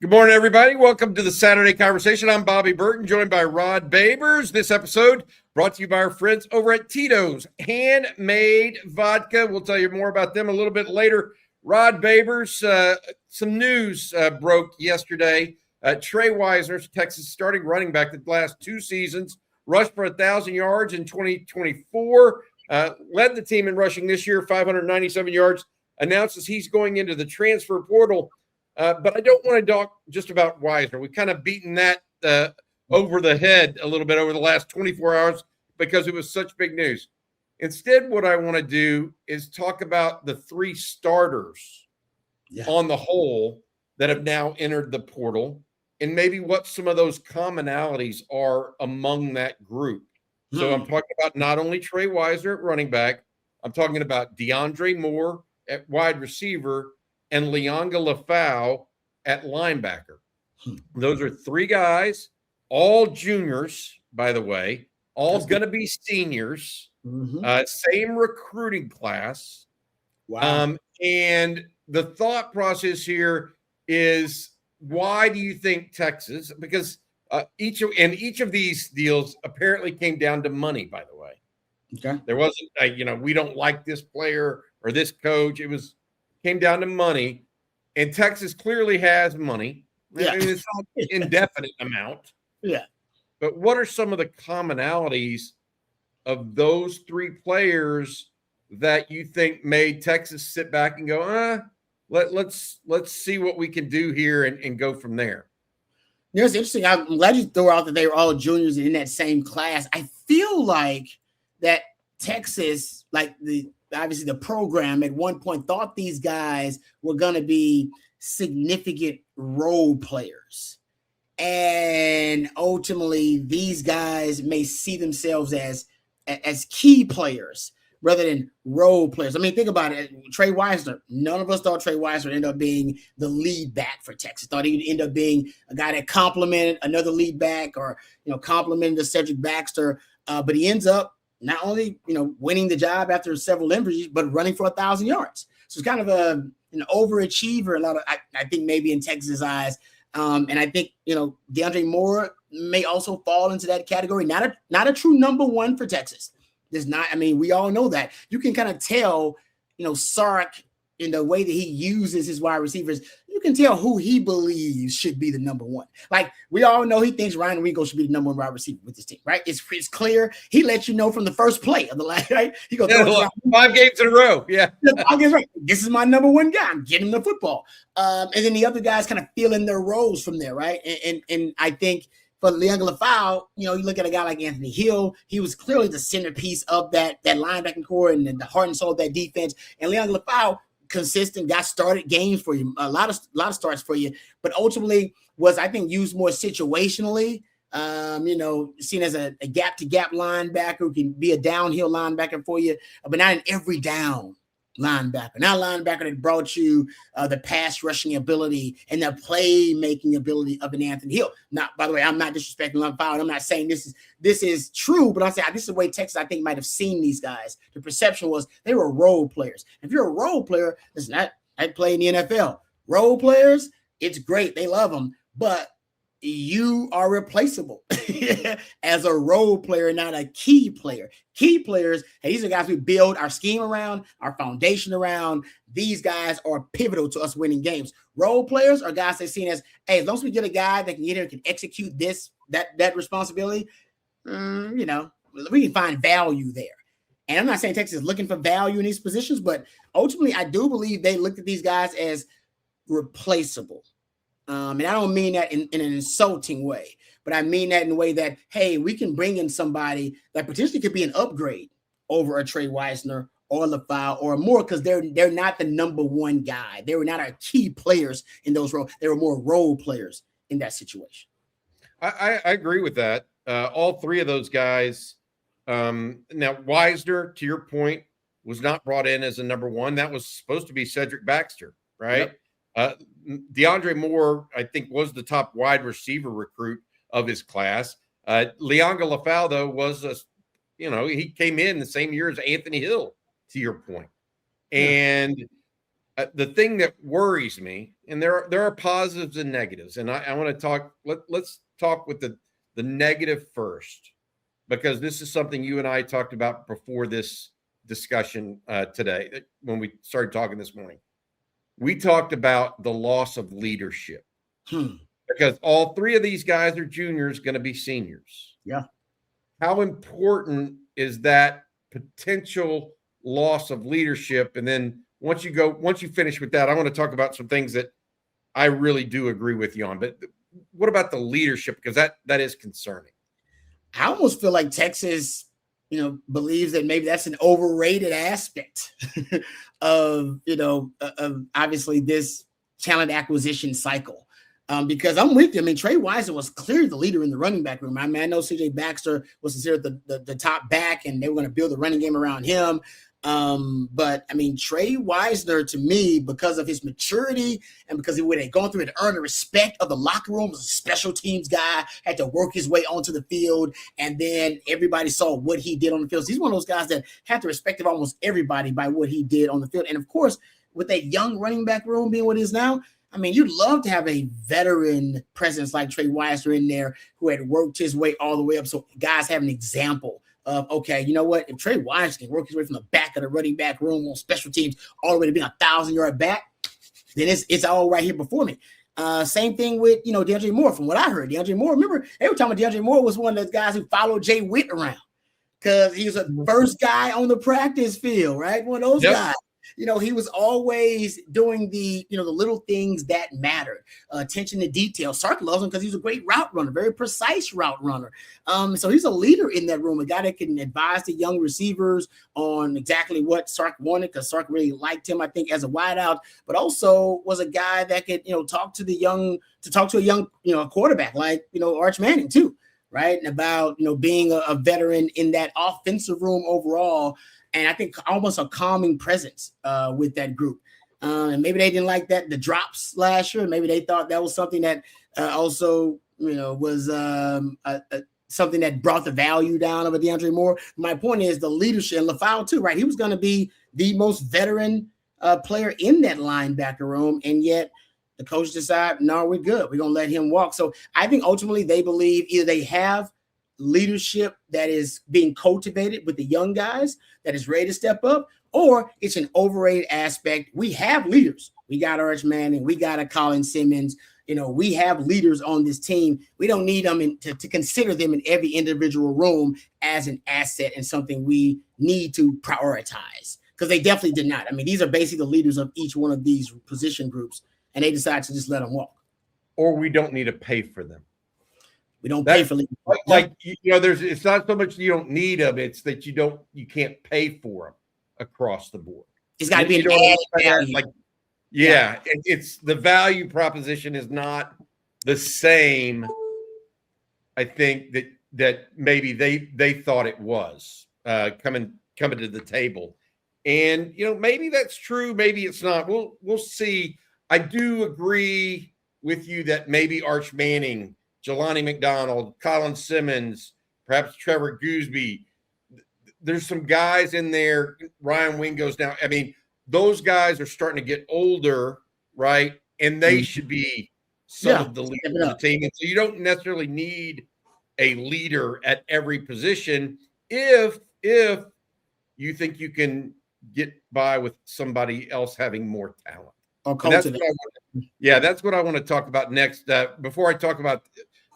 Good morning, everybody. Welcome to the Saturday Conversation. I'm Bobby Burton, joined by Rod Babers. This episode brought to you by our friends over at Tito's Handmade Vodka. We'll tell you more about them a little bit later. Rod Babers, some news broke yesterday. Trey Wisner, Texas starting running back the last two seasons, rushed for 1,000 yards in 2024, led the team in rushing this year, 597 yards, announces he's going into the transfer portal. But I don't want to talk just about Wisner. We've kind of beaten that over the head a little bit over the last 24 hours because it was such big news. Instead, what I want to do is talk about the three starters on the whole that have now entered the portal and maybe what some of those commonalities are among that group. So I'm talking about not only Trey Wisner at running back, I'm talking about DeAndre Moore at wide receiver, and Lianga Lafau at linebacker. Those are three guys, all juniors, by the way, all going to be seniors, same recruiting class. Wow. And the thought process here is, why do you think Texas, because each of these deals apparently came down to money, by the way. Okay. There wasn't, we don't like this player or this coach. Came down to money, and Texas clearly has money. Yeah. I mean, it's not an indefinite amount. Yeah. But what are some of the commonalities of those three players that you think made Texas sit back and go, let's see what we can do here and go from there? You know, it's interesting. I'm glad you threw out that they were all juniors in that same class. I feel like that Texas, obviously the program at one point thought these guys were going to be significant role players. And ultimately, these guys may see themselves as key players rather than role players. I mean, think about it. Trey Wisner, none of us thought Trey Wisner would end up being the lead back for Texas. Thought he would end up being a guy that complimented another lead back or, complimented Cedric Baxter. But he ends up not only, winning the job after several injuries, but running for 1,000 yards. So it's kind of an overachiever. I think maybe in Texas' eyes. And I think, DeAndre Moore may also fall into that category. Not a true number one for Texas. There's not, we all know that. You can kind of tell, Sark in the way that he uses his wide receivers, you can tell who he believes should be the number one. Like, we all know he thinks Ryan Rigo should be the number one wide receiver with this team, right? It's clear. He lets you know from the first play of the last, right? He goes, 5 games in a row. Yeah. 5 games, right. This is my number one guy. I'm getting the football. And then the other guys kind of fill in their roles from there, right? And I think for Lianga Lafau, you look at a guy like Anthony Hill, he was clearly the centerpiece of that linebacking core and the heart and soul of that defense. And Lianga Lafau, consistent, got started games for you, a lot of starts for you, but ultimately was, I think, used more situationally, seen as a gap-to-gap linebacker who can be a downhill linebacker for you, but not an every down linebacker, not a linebacker that brought you the pass rushing ability and the playmaking ability of an Anthony Hill. Now, by the way, I'm not disrespecting Lafau. I'm not saying this is true, but I'm saying this is the way Texas, I think, might have seen these guys. The perception was they were role players. If you're a role player, listen, I play in the NFL. Role players, it's great. They love them, but you are replaceable as a role player, not a key player. Key players, hey, these are guys we build our scheme around, our foundation around. These guys are pivotal to us winning games. Role players are guys they're seen as, hey, as long as we get a guy that can get here, can execute that responsibility, we can find value there. And I'm not saying Texas is looking for value in these positions, but ultimately I do believe they looked at these guys as replaceable. And I don't mean that in an insulting way, but I mean that in a way that, hey, we can bring in somebody that potentially could be an upgrade over a Trey Wisner or Lafau or more, because they're not the number one guy. They were not our key players in those roles. They were more role players in that situation. I agree with that. All three of those guys. Now, Wisner, to your point, was not brought in as a number one. That was supposed to be Cedric Baxter, right? Yep. DeAndre Moore, I think, was the top wide receiver recruit of his class. Lianga Lafau, though, was he came in the same year as Anthony Hill, to your point. And the thing that worries me, and there are positives and negatives, and I want to talk. Let's talk with the negative first, because this is something you and I talked about before this discussion today. When we started talking this morning, we talked about the loss of leadership because all three of these guys are juniors, going to be seniors. Yeah. How important is that potential loss of leadership? And then once you finish with that, I want to talk about some things that I really do agree with you on. But what about the leadership? Because that is concerning. I almost feel like Texas, believes that maybe that's an overrated aspect of obviously this talent acquisition cycle. Because I'm with you. I mean, Trey Wisener was clearly the leader in the running back room. I mean, I know C.J. Baxter was considered the top back, and they were going to build a running game around him. But I mean, Trey Wisener, to me, because of his maturity and because of what they'd gone through and earned the respect of the locker room, was a special teams guy, had to work his way onto the field, and then everybody saw what he did on the field. So he's one of those guys that had the respect of almost everybody by what he did on the field. And of course, with that young running back room being what it is now, I mean, you'd love to have a veteran presence like Trey Wisener in there who had worked his way all the way up. So guys have an example of, okay, you know what? If Trey Wisener can work his way from the back of the running back room on special teams all the way to being 1,000-yard back, then it's all right here before me. Same thing with, DeAndre Moore. From what I heard, DeAndre Moore, remember, every time DeAndre Moore was one of those guys who followed Jay Witt around because he was the first guy on the practice field, right? One of those guys. He was always doing the little things that mattered. Attention to detail. Sark loves him because he's a great route runner, very precise route runner. So he's a leader in that room, a guy that can advise the young receivers on exactly what Sark wanted, because Sark really liked him, I think, as a wideout, but also was a guy that could, talk to a young quarterback like, Arch Manning too, right? And about, being a veteran in that offensive room overall. And I think almost a calming presence with that group. And maybe they didn't like the drops last year. Maybe they thought that was something that also, was something that brought the value down of a DeAndre Moore. My point is the leadership, and LaFau too, right? He was going to be the most veteran player in that linebacker room. And yet the coach decided, no, we're good. We're going to let him walk. So I think ultimately they believe either they have leadership that is being cultivated with the young guys that is ready to step up, or it's an overrated aspect. We have leaders. We got Arch Manning. We got a Colin Simmons. We have leaders on this team. We don't need them to consider them in every individual room as an asset and something we need to prioritize, because they definitely did not. I mean, these are basically the leaders of each one of these position groups, and they decide to just let them walk. Or we don't need to pay for them. We don't pay for leaders. It's not so much you don't need them; it's that you can't pay for them across the board. It's got to be an added value. It's the value proposition is not the same. I think that maybe they thought it was coming to the table, and maybe that's true, maybe it's not. We'll see. I do agree with you that maybe Arch Manning, Jelani McDonald, Colin Simmons, perhaps Trevor Gooseby. There's some guys in there. Ryan Wingo's now. I mean, those guys are starting to get older, right? And they should be some of the leaders of the team. And so you don't necessarily need a leader at every position if you think you can get by with somebody else having more talent. That's what I want to talk about next. Before I talk about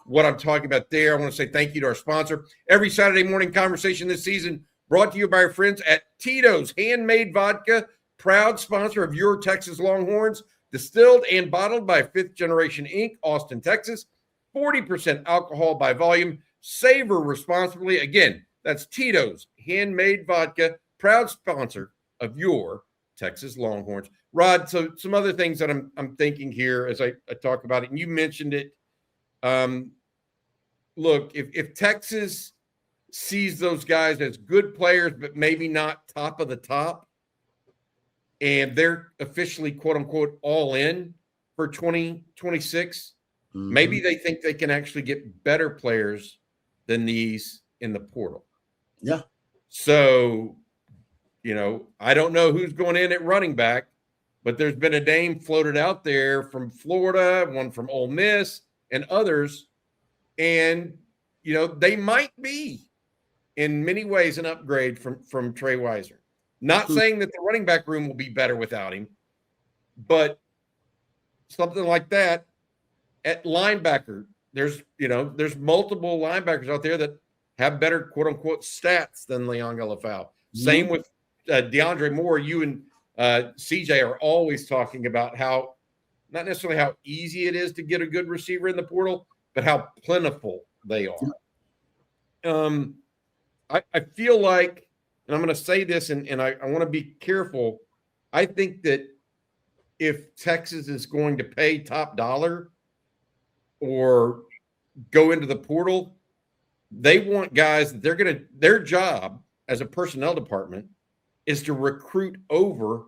what I'm talking about there, I want to say thank you to our sponsor. Every Saturday morning conversation this season brought to you by our friends at Tito's Handmade Vodka, proud sponsor of your Texas Longhorns, distilled and bottled by Fifth Generation Inc., Austin, Texas. 40% alcohol by volume. Savor responsibly. Again, that's Tito's Handmade Vodka, proud sponsor of your Texas Longhorns. Rod, so some other things that I'm thinking here as I talk about it, and you mentioned it. Look, if Texas sees those guys as good players, but maybe not top of the top, and they're officially, quote unquote, all in for 2026, maybe they think they can actually get better players than these in the portal. Yeah. So, I don't know who's going in at running back, but there's been a name floated out there from Florida, one from Ole Miss, and others. And, they might be in many ways an upgrade from Trey Weiser. Not saying that the running back room will be better without him, but something like that. At linebacker, there's multiple linebackers out there that have better quote unquote stats than Leon Galafau. Same with DeAndre Moore. You and CJ are always talking about how, not necessarily how easy it is to get a good receiver in the portal, but how plentiful they are. I feel like, and I'm going to say this, and I want to be careful. I think that if Texas is going to pay top dollar or go into the portal, they want guys that their job as a personnel department is to recruit over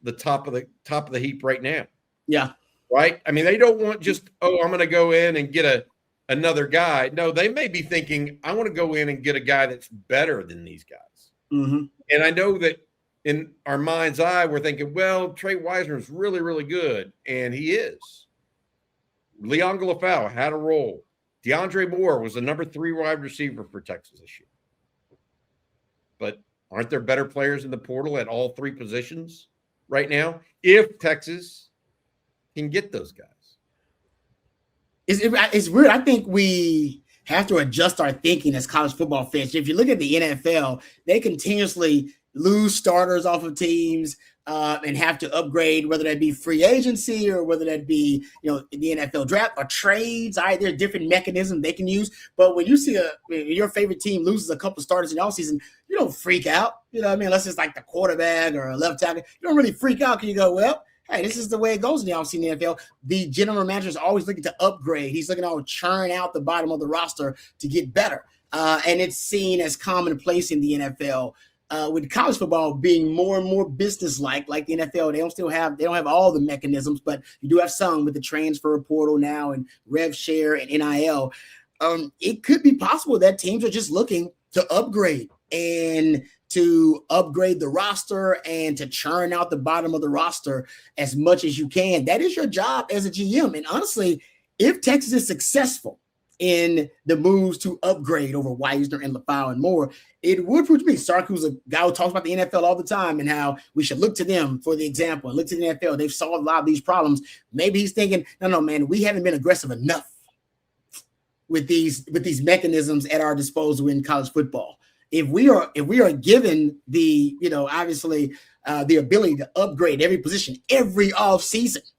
the top of the heap right now. Yeah. Right. I mean, they don't want just, I'm going to go in and get another guy. No, they may be thinking, I want to go in and get a guy that's better than these guys. Mm-hmm. And I know that in our mind's eye, we're thinking, well, Trey Weiser is really, really good. And he is. Leon Galafau had a role. DeAndre Moore was the number 3 wide receiver for Texas this year. But aren't there better players in the portal at all 3 positions right now? If Texas can get those guys. It's weird. I think we have to adjust our thinking as college football fans. If you look at the NFL, they continuously lose starters off of teams and have to upgrade, whether that be free agency or whether that be, the NFL draft or trades. All right, there are different mechanisms they can use. But when you see your favorite team loses a couple starters in the offseason, you don't freak out. You know what I mean? Unless it's like the quarterback or a left tackle. You don't really freak out because you go, well, hey, this is the way it goes in the offseason in the NFL. The general manager is always looking to upgrade. He's looking to churn out the bottom of the roster to get better. And it's seen as commonplace in the NFL. With college football being more and more business-like the NFL, they don't have all the mechanisms, but you do have some with the transfer portal now and rev share and NIL. It could be possible that teams are just looking to upgrade and to upgrade the roster and to churn out the bottom of the roster as much as you can. That is your job as a GM. And honestly, if Texas is successful in the moves to upgrade over Weisner and LaFau and more, it would prove to me. Sark, who's a guy who talks about the NFL all the time and how we should look to them for the example and look to the NFL. They've solved a lot of these problems. Maybe he's thinking, no, man, we haven't been aggressive enough with these mechanisms at our disposal in college football. If we are given the, obviously the ability to upgrade every position every offseason,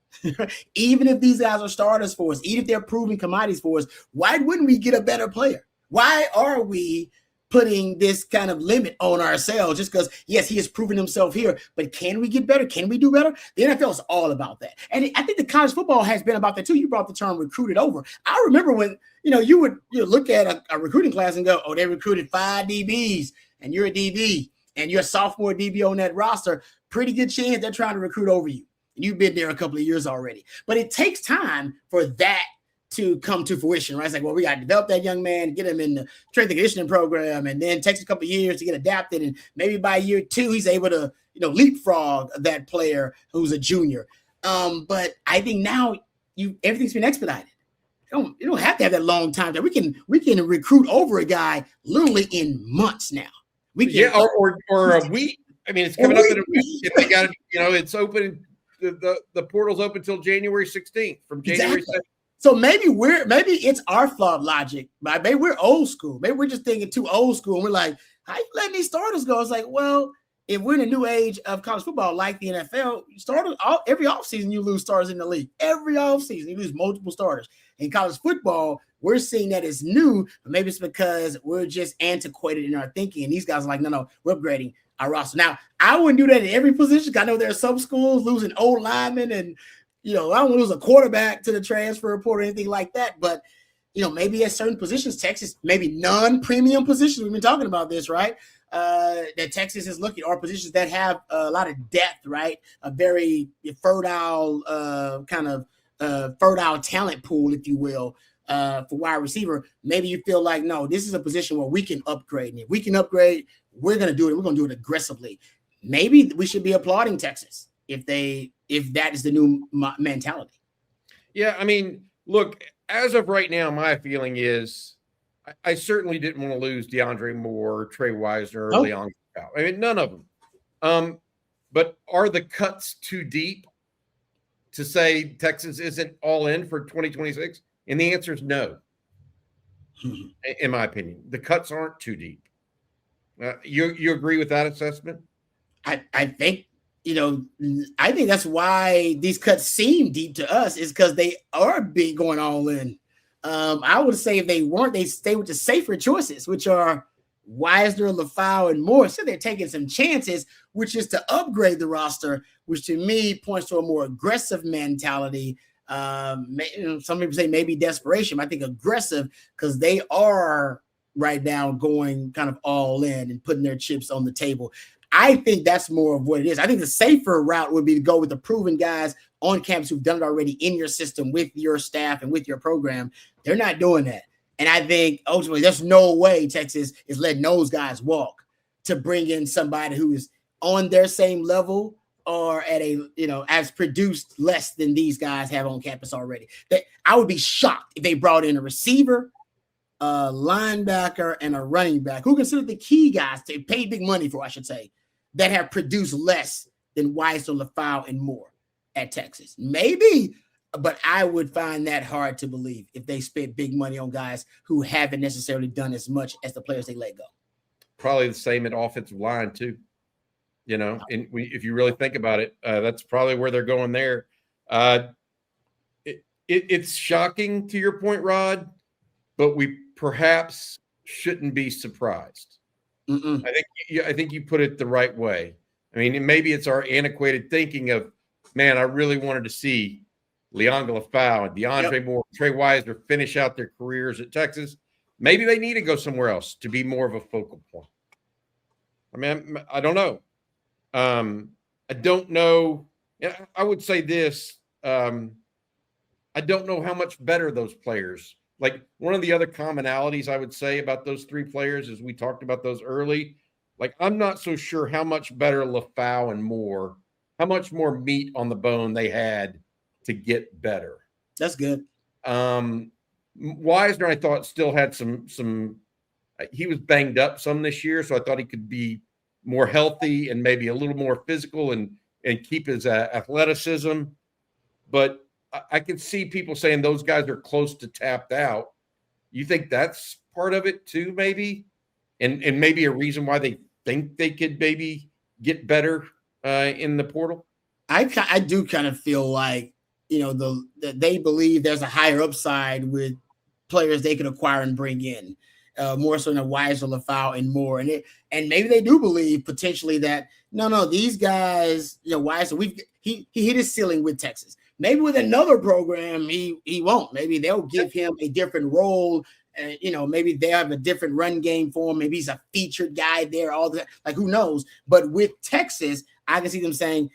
even if these guys are starters for us, even if they're proven commodities for us, why wouldn't we get a better player? Why are we putting this kind of limit on ourselves just because, yes, he has proven himself here, but can we get better? Can we do better? The NFL is all about that. And I think the college football has been about that too. You brought the term recruited over. I remember when, you would look at a recruiting class and go, they recruited 5 DBs and you're a DB and you're a sophomore DB on that roster. Pretty good chance they're trying to recruit over you. You've been there a couple of years already. But it takes time for that to come to fruition, right? It's like, well, we got to develop that young man, get him in the strength and conditioning program, and then it takes a couple of years to get adapted. And maybe by year 2, he's able to, leapfrog that player who's a junior. But I think now everything's been expedited. You don't have to have that long time. That we can recruit over a guy literally in months now. Or a week. I mean, it's coming up in a week. If they got it's open. The portal's open until January 16th from January 7th. So maybe it's our flawed logic. Maybe we're old school. Maybe we're just thinking too old school. And we're like, how you letting these starters go? It's like, well, if we're in a new age of college football like the NFL, every offseason you lose starters in the league. Every offseason you lose multiple starters. In college football, we're seeing that it's new, but maybe it's because we're just antiquated in our thinking. And these guys are like, no, we're upgrading our roster. Now, I wouldn't do that in every position. I know there are some schools losing old linemen and, I don't want to lose a quarterback to the transfer report or anything like that. But, maybe at certain positions, Texas, maybe non-premium positions, we've been talking about this, right? That Texas is looking, or positions that have a lot of depth, right? A very fertile fertile talent pool, if you will, for wide receiver. Maybe you feel like, no, this is a position where we can upgrade. And if we can upgrade, we're going to do it. We're going to do it aggressively. Maybe we should be applauding Texas if that is the new mentality. Yeah, I mean, look, as of right now, my feeling is I certainly didn't want to lose DeAndre Moore, Trey Wisner, or Leon Powell. I mean, none of them. But are the cuts too deep to say Texas isn't all in for 2026? And the answer is no, in my opinion. The cuts aren't too deep. You agree with that assessment? I think, I think that's why these cuts seem deep to us, is because they are going all in. I would say if they weren't, they stay with the safer choices, which are Wisner, LaFau, and Moore. So they're taking some chances, which is to upgrade the roster, which to me points to a more aggressive mentality. Some people say maybe desperation. I think aggressive, because they are right now going kind of all in and putting their chips on the table. I think that's more of what it is. I think the safer route would be to go with the proven guys on campus who've done it already in your system with your staff and with your program. They're not doing that. And I think ultimately there's no way Texas is letting those guys walk to bring in somebody who is on their same level or at has produced less than these guys have on campus already. I would be shocked if they brought in a receiver, a linebacker, and a running back who considered the key guys to pay big money for, I should say, that have produced less than Wisner, LaFau, and Moore at Texas. Maybe, but I would find that hard to believe if they spent big money on guys who haven't necessarily done as much as the players they let go. Probably the same at offensive line too. And if you really think about it, that's probably where they're going there. It's shocking to your point, Rod, but we perhaps shouldn't be surprised. I think you put it the right way. I mean, maybe it's our antiquated thinking of, man, I really wanted to see Leon LaFau and DeAndre Moore, Trey Wisner finish out their careers at Texas. Maybe they need to go somewhere else to be more of a focal point. I mean, I don't know. I don't know. I would say this. I don't know how much better those players. Like, one of the other commonalities I would say about those three players, as we talked about those early, like, I'm not so sure how much better LaFau and Moore, how much more meat on the bone they had to get better. That's good. Wisner, I thought, still had some he was banged up some this year, so I thought he could be more healthy and maybe a little more physical and keep his athleticism. But I could see people saying those guys are close to tapped out. You think that's part of it too, maybe? And maybe a reason why they think they could maybe get better in the portal? I do kind of feel like, they believe there's a higher upside with players they could acquire and bring in, more so than Wisner, LaFau, and Moore. And maybe they do believe potentially that, no, these guys, Wisner, he hit his ceiling with Texas. Maybe with another program, he won't. Maybe they'll give him a different role. Maybe they have a different run game for him. Maybe he's a featured guy there. All that, like, who knows? But with Texas, I can see them saying,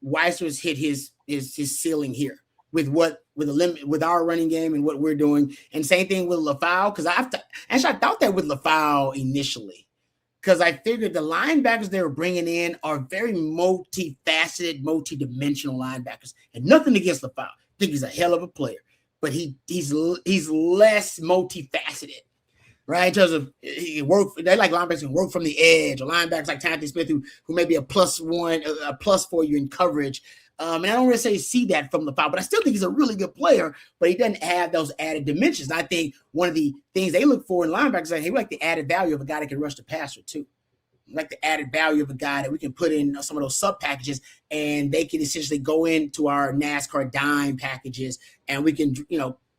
Wisner's hit his ceiling here with our running game and what we're doing. And same thing with LaFau, because I thought that with LaFau initially. Because I figured the linebackers they were bringing in are very multifaceted, multidimensional linebackers, and nothing against LaFau. I think he's a hell of a player, but he's less multifaceted, right? In terms of they like linebackers who work from the edge, or linebackers like Timothy Smith who may be a plus for you in coverage. And I don't really see that from LaFau, but I still think he's a really good player, but he doesn't have those added dimensions. And I think one of the things they look for in linebackers is like, hey, we like the added value of a guy that can rush the passer too. We like the added value of a guy that we can put in some of those sub packages, and they can essentially go into our NASCAR dime packages, and we can,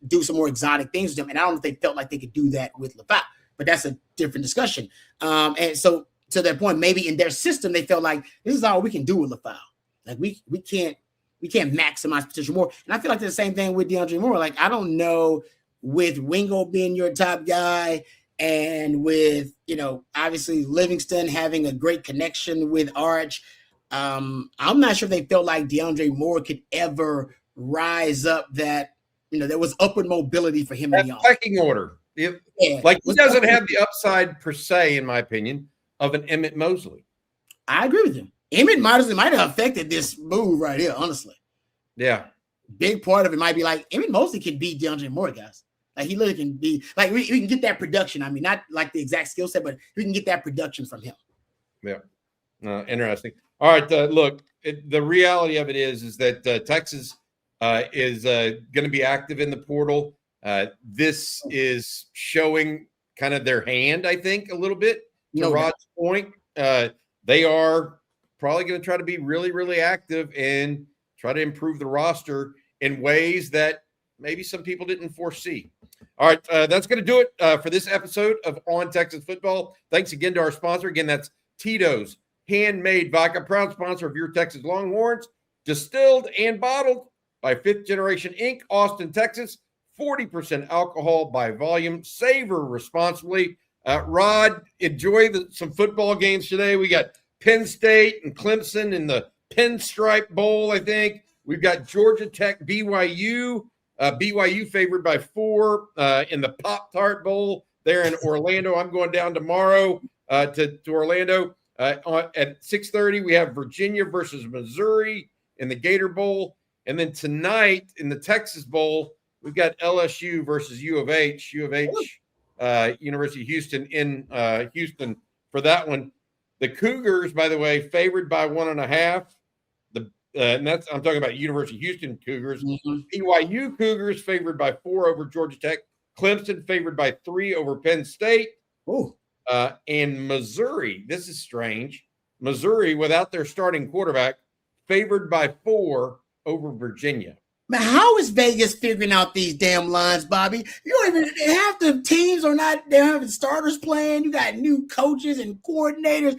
do some more exotic things with them. And I don't know if they felt like they could do that with LaFau, but that's a different discussion. And so to that point, maybe in their system, they felt like this is all we can do with LaFau. Like we can't maximize potential more. And I feel like the same thing with DeAndre Moore. Like, I don't know, with Wingo being your top guy and with, obviously Livingston having a great connection with Arch. I'm not sure if they felt like DeAndre Moore could ever rise up that, there was upward mobility for him. That pecking order. He doesn't have the upside per se, in my opinion, of an Emmett Mosley. I agree with him. Emmett might have affected this move right here, honestly. Yeah. Big part of it might be like Emmett Mosley can beat DeAndre Moore, guys. Like he literally can be like we can get that production. I mean, not like the exact skill set, but we can get that production from him. Yeah. Interesting. All right. Look, the reality of it is that Texas is going to be active in the portal. This is showing kind of their hand, I think, a little bit. To Rod's point, they are probably going to try to be really, really active and try to improve the roster in ways that maybe some people didn't foresee. All right, that's going to do it for this episode of On Texas Football. Thanks again to our sponsor. Again, that's Tito's Handmade Vodka, proud sponsor of your Texas Longhorns, distilled and bottled by Fifth Generation Inc., Austin, Texas. 40% alcohol by volume. Savor responsibly. Rod, enjoy some football games today. We got Penn State and Clemson in the Pinstripe Bowl, I think. We've got Georgia Tech, BYU. BYU favored by 4 in the Pop-Tart Bowl there in Orlando. I'm going down tomorrow to Orlando. At 6:30, we have Virginia versus Missouri in the Gator Bowl. And then tonight in the Texas Bowl, we've got LSU versus U of H. University of Houston in Houston for that one. The Cougars, by the way, favored by 1.5. And that's I'm talking about University of Houston Cougars. BYU Cougars favored by 4 over Georgia Tech. Clemson favored by 3 over Penn State. And Missouri, this is strange. Missouri, without their starting quarterback, favored by 4 over Virginia. Man, how is Vegas figuring out these damn lines, Bobby? You don't even half the teams are not. They're having starters playing. You got new coaches and coordinators.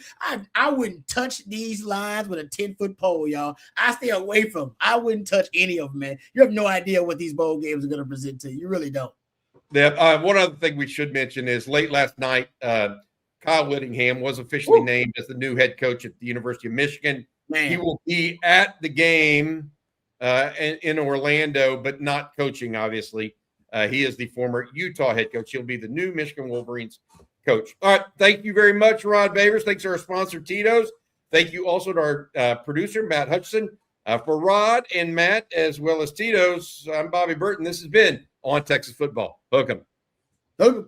I wouldn't touch these lines with a 10-foot pole, y'all. I stay away from them. I wouldn't touch any of them, man. You have no idea what these bowl games are going to present to you. You really don't. Yeah. One other thing we should mention is late last night, Kyle Whittingham was officially named as the new head coach at the University of Michigan. Man. He will be at the game in Orlando, but not coaching, obviously. He is the former Utah head coach. He'll be the new Michigan Wolverines coach. All right. Thank you very much, Rod Babers. Thanks to our sponsor, Tito's. Thank you also to our producer, Matt Hutchison. For Rod and Matt, as well as Tito's, I'm Bobby Burton. This has been On Texas Football. Welcome.